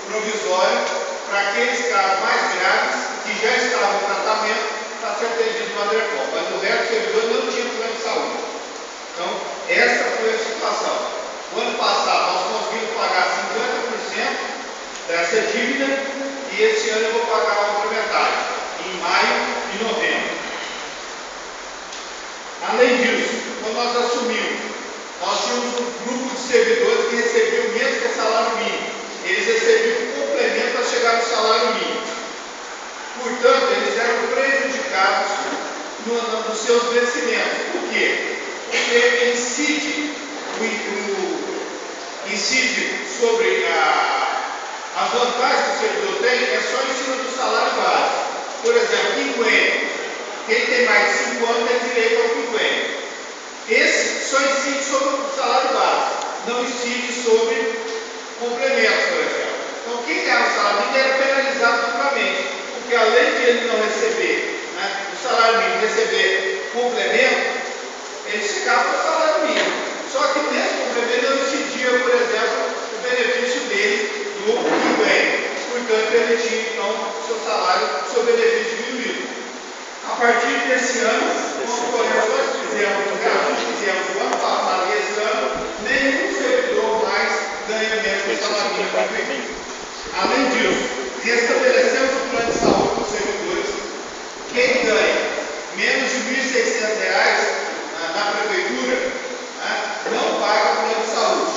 provisório para aqueles casos mais graves que já estavam em tratamento para ser atendido no ADRECOM, mas o resto do servidor não tinha plano de saúde. Então, essa foi a situação. O ano passado nós conseguimos pagar 50% dessa dívida e esse ano eu vou pagar a outra metade, em maio e novembro. Além disso, quando nós assumimos, nós tínhamos um grupo de servidores que recebiam menos que salário mínimo. Eles recebiam um complemento para chegar no salário mínimo. Portanto, eles eram prejudicados nos seus vencimentos. Por quê? Porque incide sobre as vantagens que o servidor tem, é só em cima do salário base. Por exemplo, quinquênio. Quem tem mais de 5 anos tem direito ao quinquênio. Esse só incide sobre o salário base, não incide sobre complementos, por exemplo. Então, quem ganhava o salário mínimo era penalizado duplamente, porque além de ele não receber, o salário mínimo receber complemento, ele chegava ao salário mínimo. Só que nesse complemento não incidia, por exemplo, o benefício dele do quinquênio. Portanto, ele tinha, então, seu salário, seu benefício diminuído. A partir desse ano, com as correções que fizemos, os reajustes que fizemos no ano passado e esse ano, nenhum servidor mais ganha menos que o salário mínimo. Além disso, restabelecemos o plano de saúde para os servidores. Quem ganha menos de R$ 1.600 na prefeitura, não paga o plano de saúde.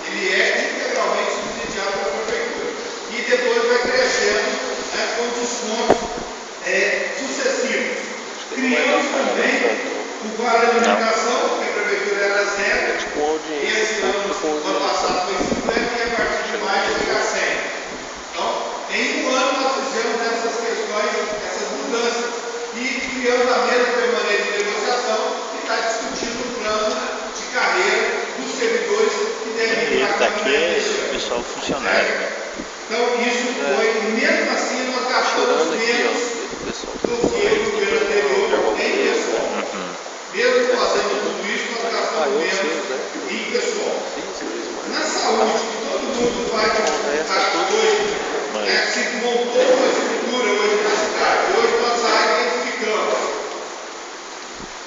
Ele é integralmente subsidiado pela prefeitura. E depois vai crescendo com descontos sucessivos. Criamos também o Vale Alimentação, que a prefeitura era 0, e esse ano passado foi 50 e a partir de maio chega a 100. Então, em um ano nós fizemos essas questões, essas mudanças, e criamos a mesa permanente de negociação que está discutindo o plano de carreira dos servidores que devem ir para a o pessoal funcionário. Então, isso foi, mesmo assim, nós gastamos menos do que o governo anterior em pessoal. Mesmo fazendo tudo isso, nós gastamos menos em pessoal. Na saúde, que todo mundo vai hoje, se montou uma estrutura hoje na cidade. Hoje nós identificamos.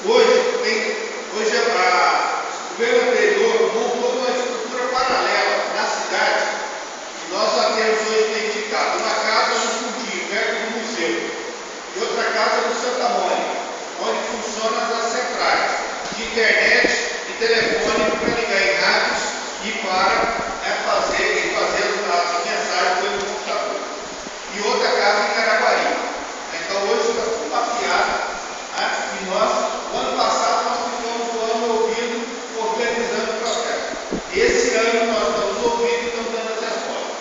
Hoje o governo anterior montou uma estrutura paralela na cidade. E nós já temos hoje identificado uma casa no Fundinho, perto do museu, e outra casa no Santa Mônica, onde funcionam as centrais de internet e telefone para ligar em rádios e para fazer as mensagens pelo computador. E outra casa em Caraguari. Então hoje está tudo mapeado. E nós, o ano passado, nós ficamos o ano ouvindo, organizando o processo. Esse ano nós estamos ouvindo e estamos dando as respostas.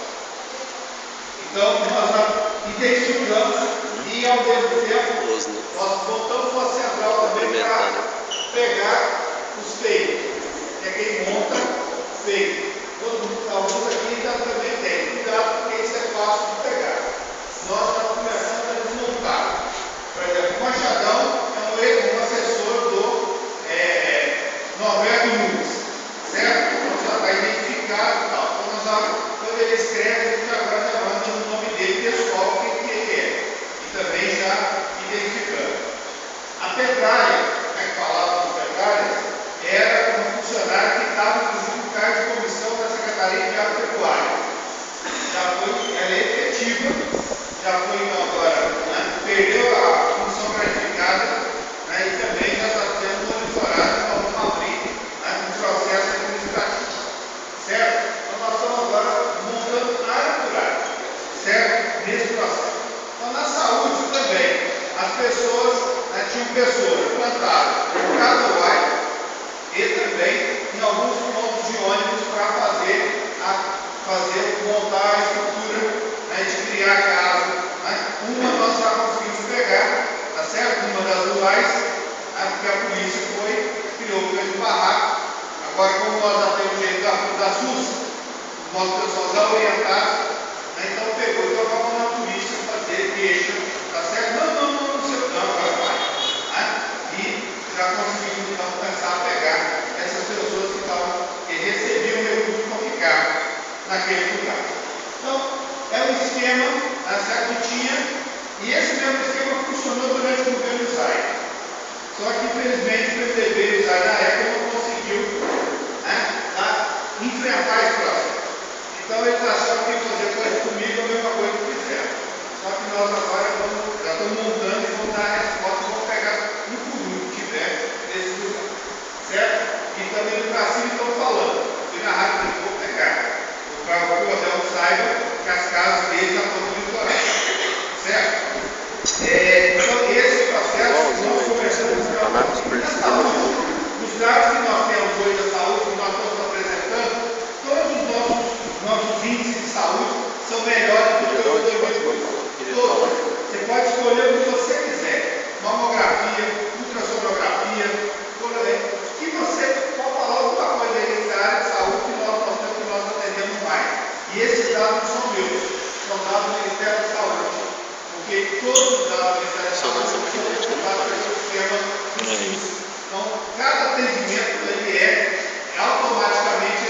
Então nós identificamos e ao mesmo tempo nós voltamos para a central também para pegar os feitos. É quem monta feito. Alguns aqui já também tem. Cuidado, porque isso é fácil de pegar. Nós estamos começando a desmontar. Por exemplo, o Machadão é um assessor do Norberto Nunes. Certo? Então já está identificado e tal. Então, quando ele escreve, a gente agora já manda o nome dele pessoal, o que ele é. E também já identificando. A Petralha, que falava do Petralha, era uma funcionária que estava, inclusive, no cargo de comissão da Secretaria de Agropecuária. Ela é efetiva, já foi agora, perdeu a função gratificada, e também já está sendo monitorada, nós vamos abrir um processo administrativo. Certo? Então nós estamos agora montando área por área, certo? Nesse processo. Então na saúde também, as pessoas, tinham pessoas plantadas no Cadoai e também em alguns pontos de ônibus para montar a estrutura de criar casa. Uma nós já conseguimos pegar, tá certo? Uma das rurais, porque a polícia criou um grande barraco. Agora, como nós já temos jeito da SUS, o nosso pessoal já orientado, então pegou e tocava na polícia fazer queixa, tá certo? Não, agora vai. E já conseguimos então começar a pegar essas pessoas que recebiam recurso para ficar naquele lugar. Então, é um esquema, certo, que tinha, e esse mesmo esquema funcionou durante o governo Zay. Só que, infelizmente, o PSDB Zay na época não conseguiu, né, enfrentar esse processo. Então, eles acharam que fazer coisa comigo é a mesma coisa que fizeram. Só que nós agora já estamos montando e vamos dar a resposta e vamos pegar no futuro que tiver nesse lugar. Certo? E também no Brasil estão falando. E na rádio eu vou pegar. Para que o Odel saiba que as casas deles já estão no litoral. Certo? Então, esse processo nós começamos a na saúde. Os dados que nós temos hoje da saúde, que nós estamos apresentando, todos os nossos índices de saúde são melhores do que os de 2008. Todos. Você pode escolher o que você quiser. Mamografia, ultrassonografia, o que você pode falar alguma coisa aí nessa área de saúde que nós atendemos mais. E esses dados são meus, são dados do Ministério da Saúde. Porque todos os dados do Ministério da Saúde são utilizados pelo sistema do SUS. Então, cada atendimento ele é automaticamente